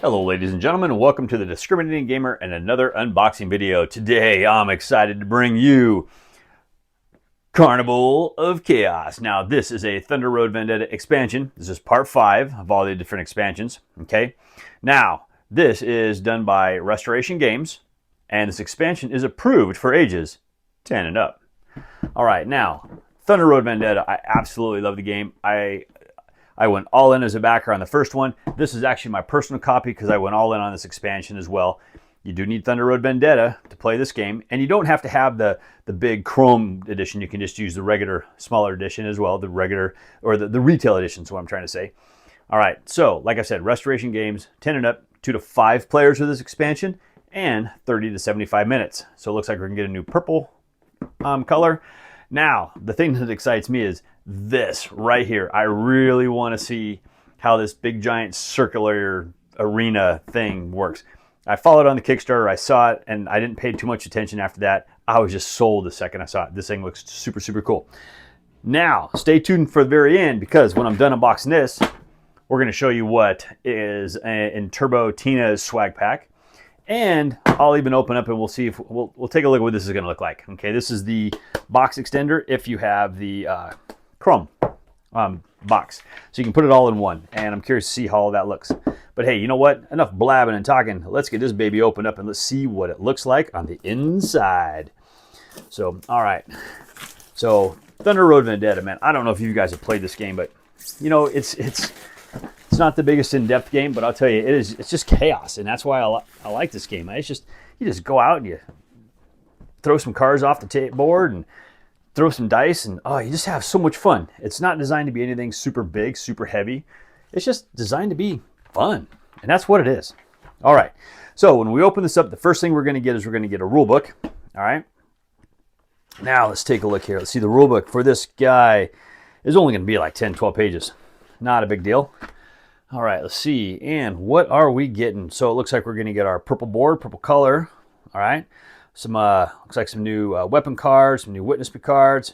Hello ladies and gentlemen, and welcome to the Discriminating Gamer and another unboxing video. Today I'm excited to bring you Carnival of Chaos. Now this is a Thunder Road Vendetta expansion. This is part 5 of all the different expansions. Okay, now this is done by Restoration Games, and this expansion is approved for ages 10 and up. Alright, now Thunder Road Vendetta, I absolutely love the game. I went all in as a backer on the first one. This is actually my personal copy because I went all in on this expansion as well. You do need Thunder Road Vendetta to play this game, and you don't have to have the big Chrome edition. You can just use the regular, smaller edition as well, the regular, or the retail edition is what I'm trying to say. All right, so like I said, Restoration Games, 10 and up, 2 to 5 players with this expansion, and 30 to 75 minutes. So it looks like we're going to get a new purple color. Now, the thing that excites me is this right here. I really want to see how this big giant circular arena thing works. I followed on the Kickstarter, I saw it, and I didn't pay too much attention after that. I was just sold the second I saw it. This thing looks super, super cool. Now, stay tuned for the very end, because when I'm done unboxing this, we're going to show you what is in Turbo Tina's swag pack. And I'll even open up and we'll see if we'll take a look at what this is going to look like. Okay, this is the box extender if you have the Chrome box. So you can put it all in one. And I'm curious to see how all that looks. But hey, you know what? Enough blabbing and talking. Let's get this baby opened up and let's see what it looks like on the inside. So, all right. So, Thunder Road Vendetta, man. I don't know if you guys have played this game, but you know, it's not the biggest in-depth game, but I'll tell you, it's just chaos, and that's why I like this game. It's just, you just go out and you throw some cards off the board and throw some dice, and oh, you just have so much fun. It's not designed to be anything super big, super heavy. It's just designed to be fun, and that's what it is. All right, so when we open this up, the first thing we're going to get is we're going to get a rule book. All right, now let's take a look here. Let's see, the rule book for this guy is only going to be like 10, 12 pages. Not a big deal. All right, let's see. And what are we getting? So it looks like we're going to get our purple board, purple color. All right. Some looks like some new weapon cards, some new witness cards,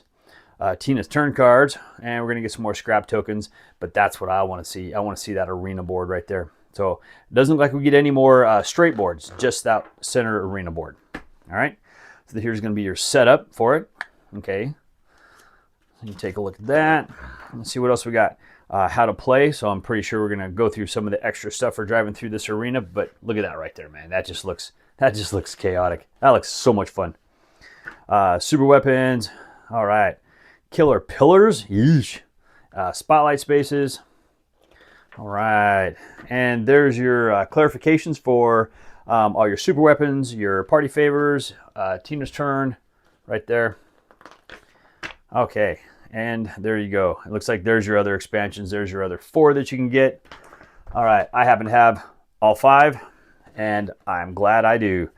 Tina's turn cards, and we're going to get some more scrap tokens. But that's what I want to see. I want to see that arena board right there. So it doesn't look like we get any more straight boards, just that center arena board. All right. So here's going to be your setup for it. Okay. You take a look at that. Let's see what else we got. How to play. So I'm pretty sure we're going to go through some of the extra stuff for driving through this arena. But look at that right there, man. That just looks chaotic. That looks so much fun. Super weapons. All right. Killer pillars. Yeesh. Spotlight spaces. All right. And there's your clarifications for all your super weapons, your party favors, Tina's turn right there. Okay. And there you go. It looks like there's your other expansions. There's your other 4 that you can get. All right. I happen to have all 5, and I'm glad I do.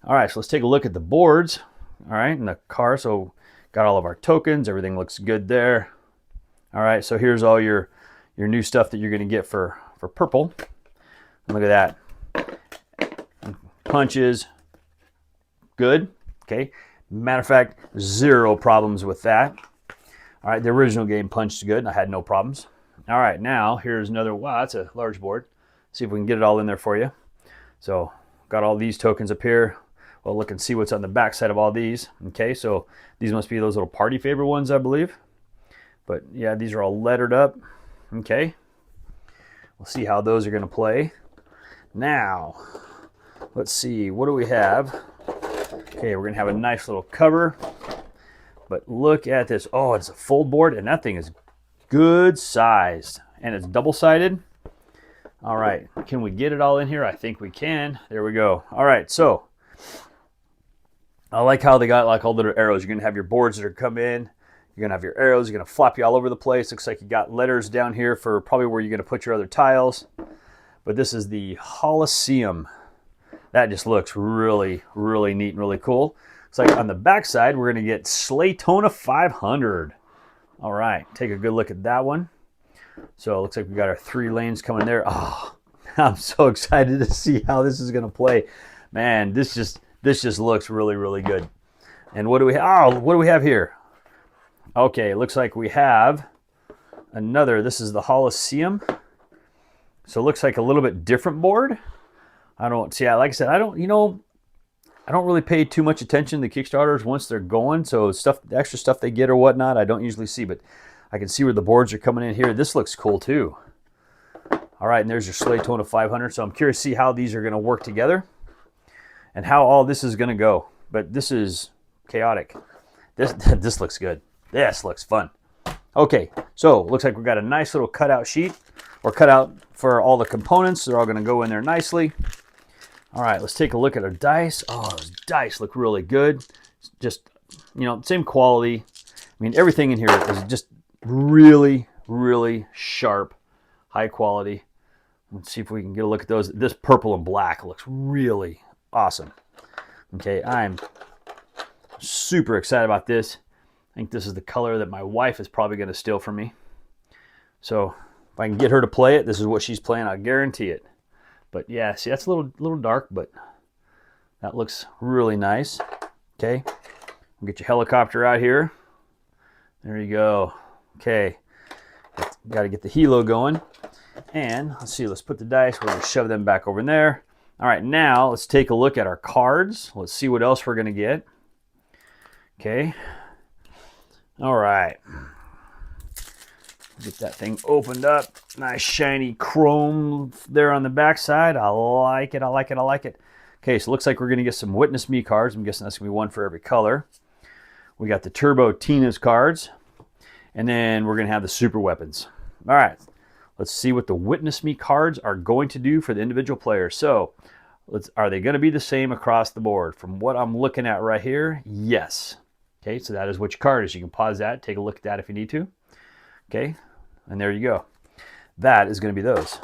All right. So let's take a look at the boards. All right. In the car. So got all of our tokens. Everything looks good there. All right. So here's all your new stuff that you're going to get for purple. Look at that. Punches. Good. Okay. Matter of fact, 0 problems with that. All right, the original game punched good. I had no problems. All right, now here's another, wow, that's a large board. See if we can get it all in there for you. So got all these tokens up here. Well, look and see what's on the back side of all these. Okay, so these must be those little party favor ones, I believe. But yeah, these are all lettered up. Okay, we'll see how those are going to play. Now, let's see, what do we have? Okay, we're going to have a nice little cover. But look at this. Oh, it's a fold board, and that thing is good sized. And it's double-sided. All right. Can we get it all in here? I think we can. There we go. All right. So I like how they got like all the little arrows. You're going to have your boards that are come in. You're going to have your arrows. You're going to flop you all over the place. Looks like you got letters down here for probably where you're going to put your other tiles. But this is the Coliseum. That just looks really, really neat and really cool. It's like on the back side, we're going to get Slaytona 500. All right, take a good look at that one. So it looks like we got our 3 lanes coming there. Oh, I'm so excited to see how this is going to play. Man, this just looks really, really good. And what do we have? Oh, what do we have here? Okay, it looks like we have another. This is the Coliseum. So it looks like a little bit different board. I don't see. Like I said, I don't really pay too much attention to Kickstarters once they're going. So the extra stuff they get or whatnot, I don't usually see. But I can see where the boards are coming in here. This looks cool too. All right, and there's your Slaytona 500. So I'm curious to see how these are going to work together and how all this is going to go. But this is chaotic. This looks good. This looks fun. Okay, so looks like we've got a nice little cutout sheet or cutout for all the components. They're all going to go in there nicely. All right, let's take a look at our dice. Oh, those dice look really good. Just, same quality. I mean, everything in here is just really, really sharp, high quality. Let's see if we can get a look at those. This purple and black looks really awesome. Okay, I'm super excited about this. I think this is the color that my wife is probably going to steal from me. So if I can get her to play it, this is what she's playing. I guarantee it. But yeah, see, that's a little dark, but that looks really nice. Okay, we'll get your helicopter out here. There you go. Okay, got to get the helo going. And let's see, let's put the dice. We're going to shove them back over in there. All right, now let's take a look at our cards. Let's see what else we're going to get. Okay. All right. Get that thing opened up. Nice shiny chrome there on the back side. I like it. I like it. I like it. Okay, so it looks like we're going to get some Witness Me cards. I'm guessing that's going to be one for every color. We got the Turbo Tina's cards. And then we're going to have the super weapons. All right. Let's see what the Witness Me cards are going to do for the individual players. So, are they going to be the same across the board? From what I'm looking at right here, yes. Okay, so that is which card is. You can pause that, take a look at that if you need to. Okay, and there you go. That is going to be those.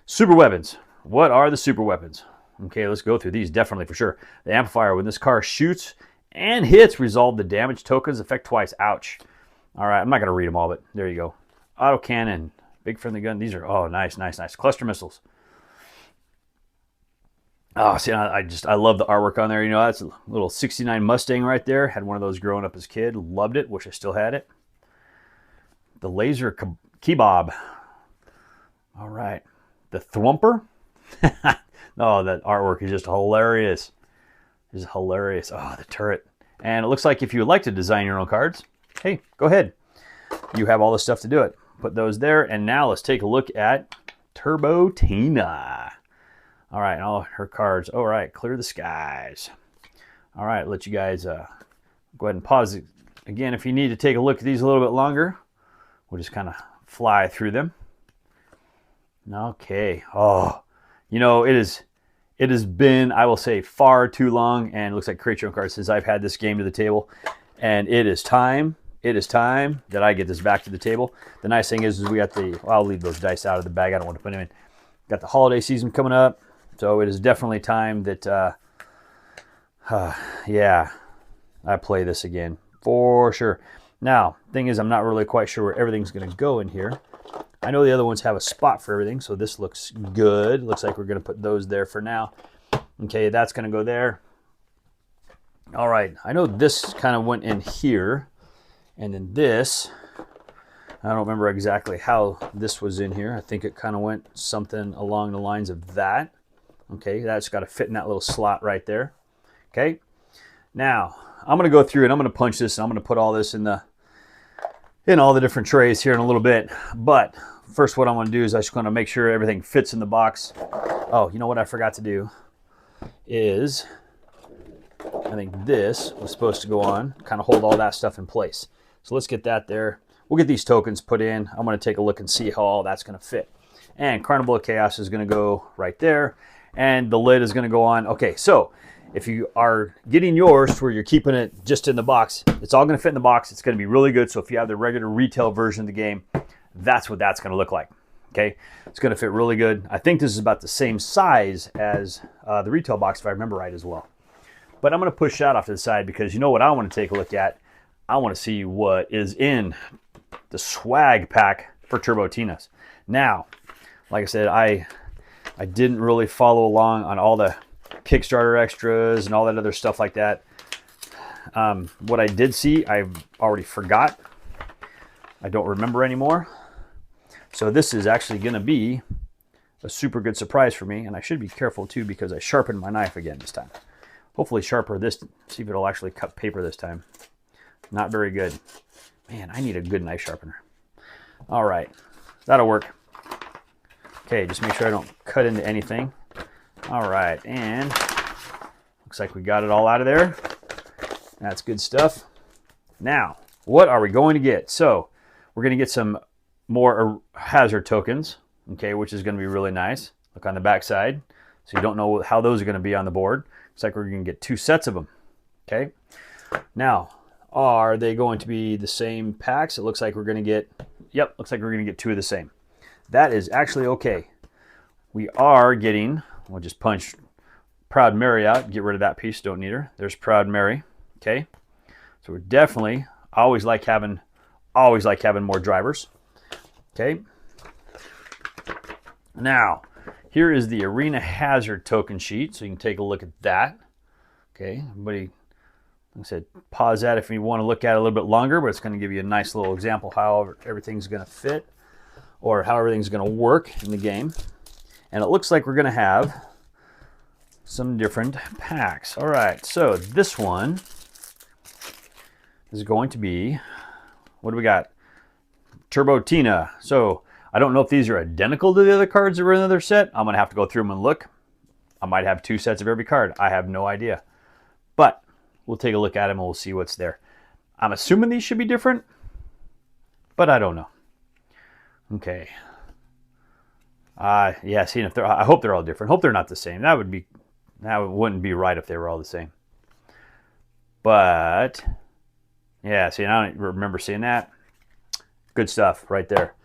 Super weapons. What are the super weapons? Okay, let's go through these definitely for sure. The amplifier, when this car shoots and hits, resolve the damage tokens effect twice. Ouch. All right, I'm not going to read them all, but there you go. Auto cannon, big friendly gun. These are, oh, nice, nice, nice. Cluster missiles. Oh, see, I love the artwork on there. That's a little 69 Mustang right there. Had one of those growing up as a kid. Loved it. Wish I still had it. The laser kebab. All right. The Thwumper. Oh, that artwork is just hilarious. It's hilarious. Oh, the turret. And it looks like if you would like to design your own cards, hey, go ahead. You have all the stuff to do it. Put those there. And now let's take a look at Turbo Tina. All right, all her cards. All right, clear the skies. All right, let you guys go ahead and pause it again if you need to take a look at these a little bit longer. We'll just kind of fly through them. Okay. Oh, it has been, I will say, far too long, and it looks like create your own cards since I've had this game to the table, and it is time. It is time that I get this back to the table. The nice thing is we got I'll leave those dice out of the bag. I don't want to put them in. Got the holiday season coming up. So it is definitely time that, yeah, I play this again for sure. Now, thing is, I'm not really quite sure where everything's going to go in here. I know the other ones have a spot for everything, so this looks good. Looks like we're going to put those there for now. Okay, that's going to go there. All right, I know this kind of went in here, and then this, I don't remember exactly how this was in here. I think it kind of went something along the lines of that. Okay, that's got to fit in that little slot right there. Okay, now I'm going to go through and I'm going to punch this and I'm going to put all this in all the different trays here in a little bit. But first, what I'm going to do is I just want to make sure everything fits in the box. Oh, you know what I forgot to do is I think this was supposed to go on, kind of hold all that stuff in place. So let's get that there. We'll get these tokens put in. I'm going to take a look and see how all that's going to fit. And Carnival of Chaos is going to go right there. And the lid is going to go on. Okay, so if you are getting yours where you're keeping it just in the box, it's all going to fit in the box. It's going to be really good. So if you have the regular retail version of the game, that's what that's going to look like. Okay, it's going to fit really good. I think this is about the same size as the retail box, if I remember right as well. But I'm going to push that off to the side because you know what I want to take a look at? I want to see what is in the swag pack for Turbo Tina's. Now, like I said, I didn't really follow along on all the Kickstarter extras and all that other stuff like that. What I did see, I've already forgot. I don't remember anymore. So this is actually going to be a super good surprise for me, and I should be careful too because I sharpened my knife again this time. Hopefully sharper this, see if it'll actually cut paper this time. Not very good. Man, I need a good knife sharpener. All right, that'll work. Okay, just make sure I don't cut into anything. All right, and looks like we got it all out of there. That's good stuff. Now, what are we going to get? So, we're going to get some more hazard tokens, okay, which is going to be really nice. Look on the back side. So you don't know how those are going to be on the board. Looks like we're going to get 2 sets of them, okay? Now, are they going to be the same packs? It looks like we're going to get, yep, looks like we're going to get 2 of the same. That is actually okay. We are getting, we'll just punch Proud Mary out, get rid of that piece, don't need her. There's Proud Mary, okay? So we're definitely, always like having more drivers, okay? Now, here is the Arena Hazard token sheet, so you can take a look at that. Okay, everybody, like I said, pause that if you want to look at it a little bit longer, but it's going to give you a nice little example how everything's going to fit or how everything's going to work in the game. And it looks like we're going to have some different packs. All right, so this one is going to be, what do we got? Turbo Tina. So I don't know if these are identical to the other cards that were in the other set. I'm going to have to go through them and look. I might have 2 sets of every card. I have no idea. But we'll take a look at them and we'll see what's there. I'm assuming these should be different, but I don't know. Okay. Yeah, seeing if I hope they're all different. Hope they're not the same. That wouldn't be right if they were all the same. But yeah, see, I don't remember seeing that. Good stuff right there.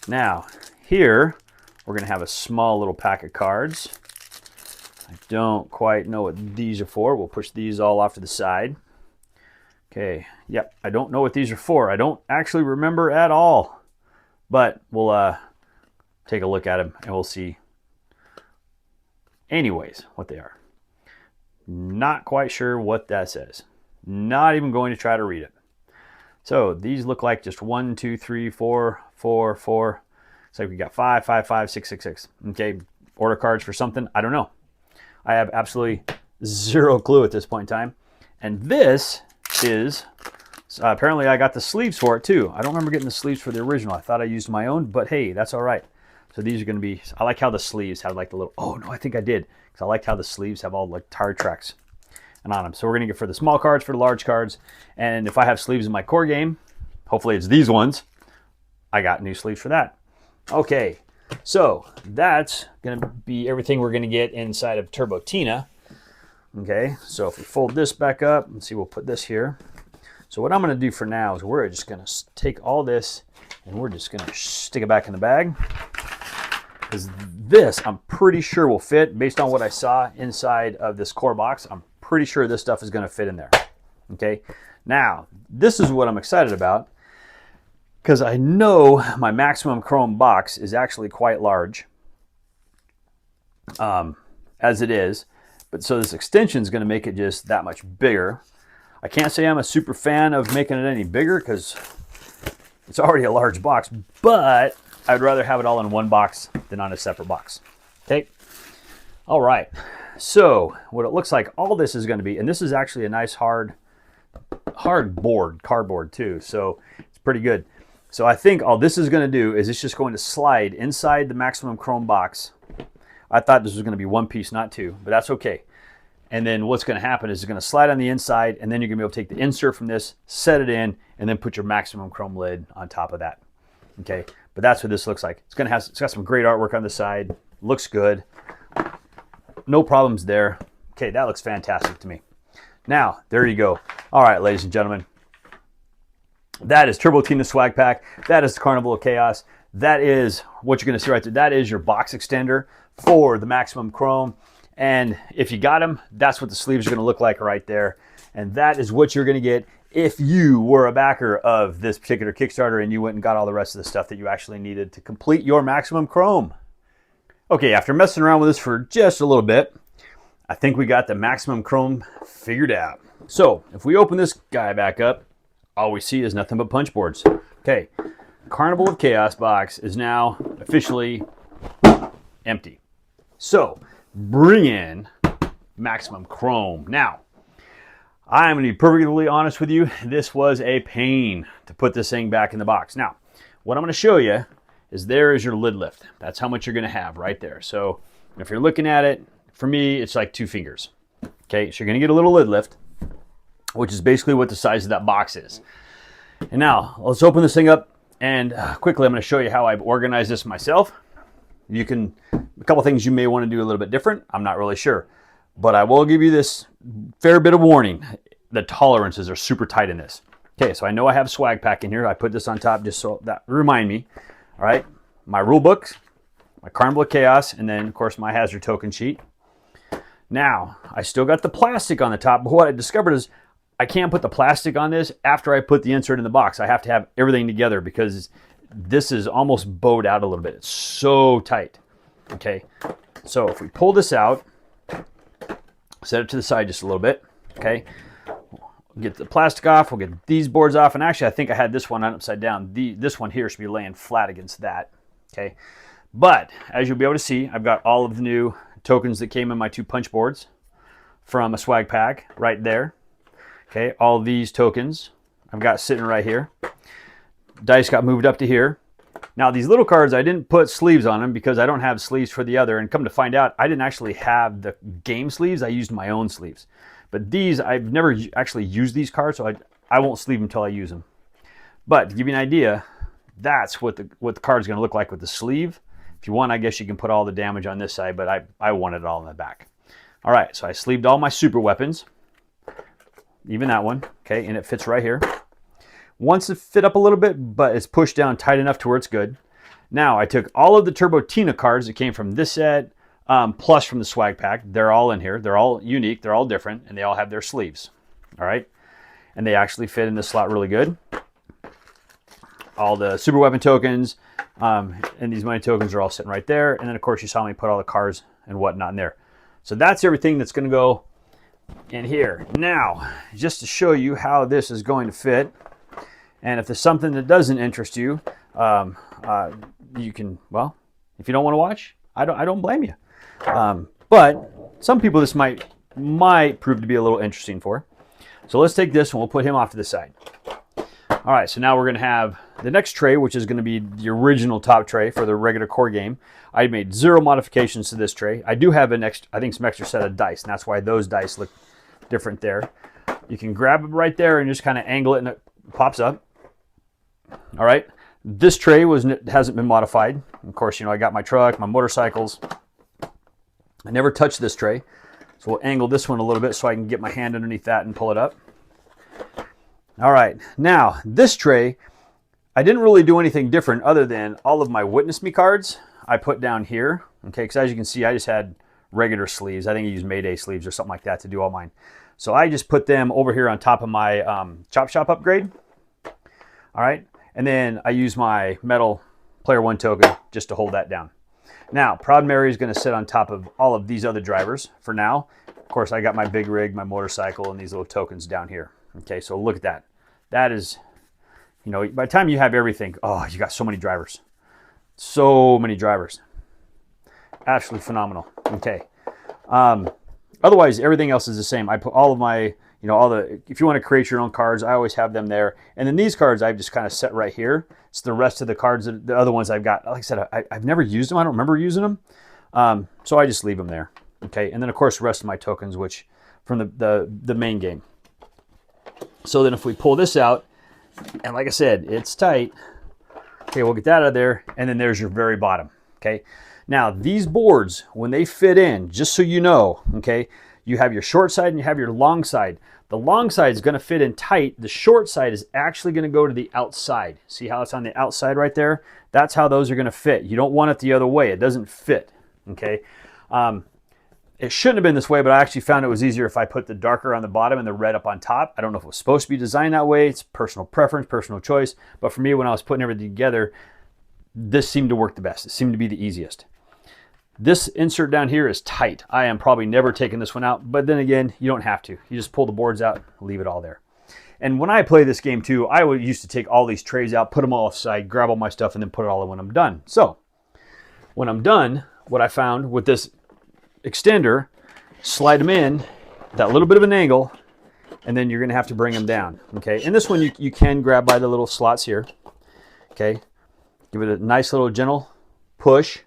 Now, here, we're going to have a small little pack of cards. I don't quite know what these are for. We'll push these all off to the side. Okay, yep, I don't know what these are for. I don't actually remember at all. But we'll take a look at them and we'll see, anyways, what they are. Not quite sure what that says. Not even going to try to read it. So these look like just 1, 2, 3, 4, 4, 4. It's like we got 5, 5, 5, 6, 6, 6. Okay, order cards for something. I don't know. I have absolutely zero clue at this point in time. And this is, apparently I got the sleeves for it too. I don't remember getting the sleeves for the original. I thought I used my own, but hey, that's all right. So these are going to be, I like how the sleeves have like the little, oh no, I think I did. Because I liked how the sleeves have all like tire tracks and on them. So we're going to get for the small cards, for the large cards. And if I have sleeves in my core game, hopefully it's these ones, I got new sleeves for that. Okay, so that's going to be everything we're going to get inside of Turbo Tina. Okay, so if we fold this back up, let's see, we'll put this here. So what I'm going to do for now is we're just going to take all this and we're just going to stick it back in the bag. Because this, I'm pretty sure will fit based on what I saw inside of this core box. I'm pretty sure this stuff is going to fit in there. Okay, now this is what I'm excited about because I know my maximum chrome box is actually quite large as it is, but so this extension is going to make it just that much bigger. I can't say I'm a super fan of making it any bigger because it's already a large box, but I'd rather have it all in one box than on a separate box. Okay, all right. So what it looks like all this is going to be, and this is actually a nice hard cardboard too, so it's pretty good. So I think all this is going to do is it's just going to slide inside the maximum chrome box. I thought this was going to be one piece, not two, but that's okay. And then what's going to happen is it's going to slide on the inside, and then you're going to be able to take the insert from this, set it in, and then put your maximum chrome lid on top of that. Okay, but that's what this looks like. It's got some great artwork on the side. Looks good. No problems there. Okay, that looks fantastic to me. Now, there you go. All right, ladies and gentlemen. That is Turbo Tina Swag Pack. That is the Carnival of Chaos. That is what you're going to see right there. That is your box extender for the Maximum Chrome. And if you got them, that's what the sleeves are going to look like right there. And that is what you're going to get if you were a backer of this particular Kickstarter and you went and got all the rest of the stuff that you actually needed to complete your Maximum Chrome. Okay, after messing around with this for just a little bit, I think we got the Maximum Chrome figured out. So if we open this guy back up, all we see is nothing but punch boards. Okay, Carnival of Chaos box is now officially empty. So bring in maximum chrome. Now, I'm going to be perfectly honest with you. This was a pain to put this thing back in the box. Now, what I'm going to show you is there is your lid lift. That's how much you're going to have right there. So if you're looking at it, for me, it's like 2 fingers. Okay, so you're going to get a little lid lift, which is basically what the size of that box is. And now, let's open this thing up, and quickly I'm going to show you how I've organized this myself. A couple things you may want to do a little bit different. I'm not really sure. But I will give you this fair bit of warning. The tolerances are super tight in this. Okay, so I know I have swag pack in here. I put this on top just so that remind me. All right, my rule books, my Carnival of Chaos, and then, of course, my hazard token sheet. Now, I still got the plastic on the top, but what I discovered is I can't put the plastic on this after I put the insert in the box. I have to have everything together because this is almost bowed out a little bit. It's so tight. Okay, so if we pull this out, set it to the side just a little bit, okay? We'll get the plastic off, we'll get these boards off, and actually I think I had this one upside down. This one here should be laying flat against that, okay? But, as you'll be able to see, I've got all of the new tokens that came in my 2 punch boards from a swag pack right there, okay? All these tokens I've got sitting right here. Dice got moved up to here. Now, these little cards, I didn't put sleeves on them because I don't have sleeves for the other. And come to find out, I didn't actually have the game sleeves. I used my own sleeves. But these, I've never actually used these cards, so I won't sleeve them until I use them. But to give you an idea, that's what the card's going to look like with the sleeve. If you want, I guess you can put all the damage on this side, but I want it all in the back. All right, so I sleeved all my super weapons, even that one, okay, and it fits right here. Wants to fit up a little bit, but it's pushed down tight enough to where it's good. Now, I took all of the Turbo Tina cards that came from this set, plus from the swag pack. They're all in here. They're all unique. They're all different, and they all have their sleeves. All right? And they actually fit in this slot really good. All the super weapon tokens and these money tokens are all sitting right there. And then, of course, you saw me put all the cards and whatnot in there. So that's everything that's going to go in here. Now, just to show you how this is going to fit, and if there's something that doesn't interest you, you can, well, if you don't want to watch, I don't blame you. But some people this might prove to be a little interesting for. So let's take this and we'll put him off to the side. All right, so now we're going to have the next tray, which is going to be the original top tray for the regular core game. I made 0 modifications to this tray. I do have some extra set of dice, and that's why those dice look different there. You can grab it right there and just kind of angle it, and it pops up. All right, this tray hasn't been modified. Of course, I got my truck, my motorcycles. I never touched this tray, so we'll angle this one a little bit so I can get my hand underneath that and pull it up. All right, now this tray, I didn't really do anything different other than all of my Witness Me cards I put down here. Okay, because as you can see, I just had regular sleeves. I think I used Mayday sleeves or something like that to do all mine. So I just put them over here on top of my Chop Shop upgrade. All right. And then I use my metal Player 1 token just to hold that down. Now, Proud Mary is going to sit on top of all of these other drivers for now. Of course, I got my big rig, my motorcycle, and these little tokens down here. Okay, so look at that. That is, by the time you have everything, oh, you got so many drivers. So many drivers. Absolutely phenomenal. Okay. Otherwise, everything else is the same. I put all of my... if you want to create your own cards, I always have them there. And then these cards I've just kind of set right here. It's the rest of the cards, the other ones I've got. Like I said, I've never used them. I don't remember using them. So I just leave them there. Okay, and then of course the rest of my tokens, which from the main game. So then if we pull this out, and like I said, it's tight. Okay, we'll get that out of there. And then there's your very bottom. Okay, now these boards, when they fit in, just so you know, okay, you have your short side and you have your long side. The long side is going to fit in tight. The short side is actually going to go to the outside. See how it's on the outside right there? That's how those are going to fit. You don't want it the other way. It doesn't fit. Okay. It shouldn't have been this way, but I actually found it was easier if I put the darker on the bottom and the red up on top. I don't know if it was supposed to be designed that way. It's personal preference, personal choice. But for me, when I was putting everything together, this seemed to work the best. It seemed to be the easiest. This insert down here is tight. I am probably never taking this one out, but then again, you don't have to. You just pull the boards out, leave it all there. And when I play this game too, I used to take all these trays out, put them all aside, grab all my stuff, and then put it all in when I'm done. So when I'm done, what I found with this extender, slide them in that little bit of an angle, and then you're going to have to bring them down. Okay, and this one you can grab by the little slots here. Okay, give it a nice little gentle push.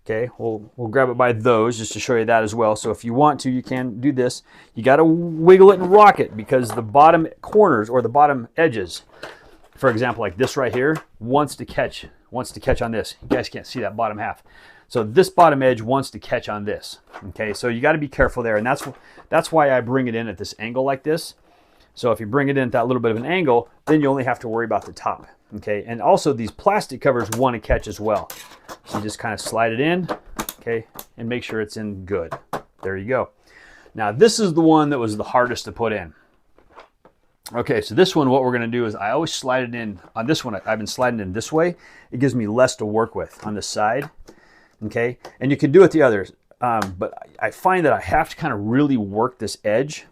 Okay, we'll grab it by those just to show you that as well. So if you want to, you can do this. You got to wiggle it and rock it, because the bottom corners or the bottom edges, for example, like this right here, wants to catch on this. You guys can't see that bottom half. So this bottom edge wants to catch on this. Okay, so you got to be careful there, and that's why I bring it in at this angle like this. So if you bring it in at that little bit of an angle, then you only have to worry about the top. Okay, and also these plastic covers want to catch as well. So you just kind of slide it in, okay, and make sure it's in good. There you go. Now this is the one that was the hardest to put in. Okay, so this one, what we're going to do is I always slide it in. On this one, I've been sliding in this way. It gives me less to work with on this side. Okay, and you can do it the others, but I find that I have to kind of really work this edge.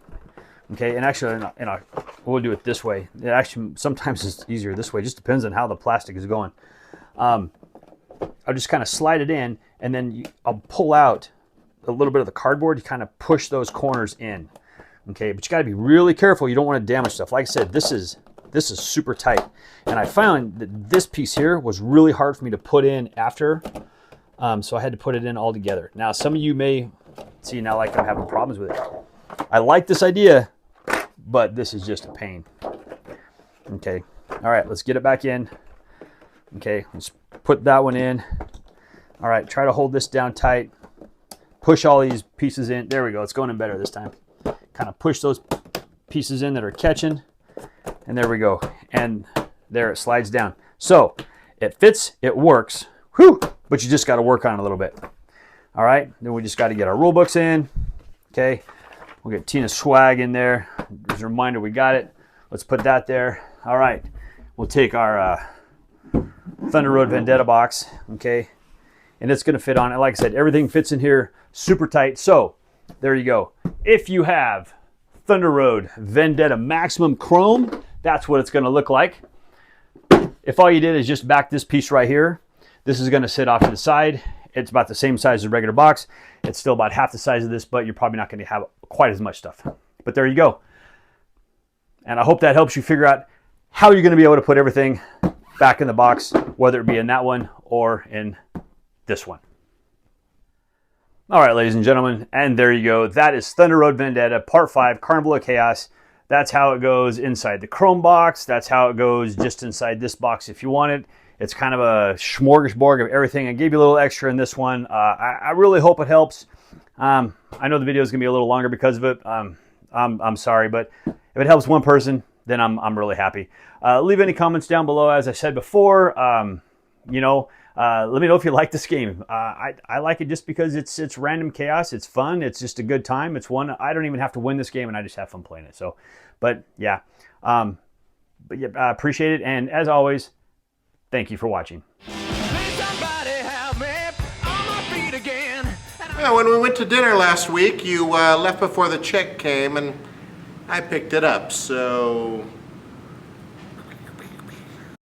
Okay, and actually, we'll do it this way. It actually, sometimes it's easier this way. It just depends on how the plastic is going. I'll just kind of slide it in, and then I'll pull out a little bit of the cardboard to kind of push those corners in. Okay, but you got to be really careful. You don't want to damage stuff. Like I said, this is super tight, and I found that this piece here was really hard for me to put in after, so I had to put it in all together. Now, some of you may see now like I'm having problems with it. I like this idea, but this is just a pain. Okay, all right, let's get it back in. Okay, let's put that one in. All right, try to hold this down tight. Push all these pieces in. There we go, it's going in better this time. Kind of push those pieces in that are catching, and there we go. And there it slides down. So it fits, it works, whew, but you just got to work on it a little bit. All right, then we just got to get our rule books in. Okay, we'll get Tina's swag in there. As a reminder, we got it. Let's put that there. All right, we'll take our Thunder Road Vendetta box, okay, and it's going to fit on it. Like I said, everything fits in here super tight. So there you go. If you have Thunder Road Vendetta Maximum Chrome, that's what it's going to look like. If all you did is just back this piece right here, this is going to sit off to the side. It's about the same size as a regular box. It's still about half the size of this, but you're probably not going to have quite as much stuff. But there you go. And I hope that helps you figure out how you're going to be able to put everything back in the box, whether it be in that one or in this one. All right, ladies and gentlemen, and there you go. That is Thunder Road Vendetta Part 5, Carnival of Chaos. That's how it goes inside the Chrome box. That's how it goes just inside this box if you want it. It's kind of a smorgasbord of everything. I gave you a little extra in this one. I really hope it helps. I know the video is going to be a little longer because of it. I'm sorry, but if it helps one person, then I'm really happy. Leave any comments down below. As I said before, let me know if you like this game. I like it just because it's random chaos. It's fun. It's just a good time. It's one I don't even have to win this game, and I just have fun playing it. So, but yeah, I appreciate it. And as always, thank you for watching. Well, when we went to dinner last week, you left before the check came, and I picked it up, so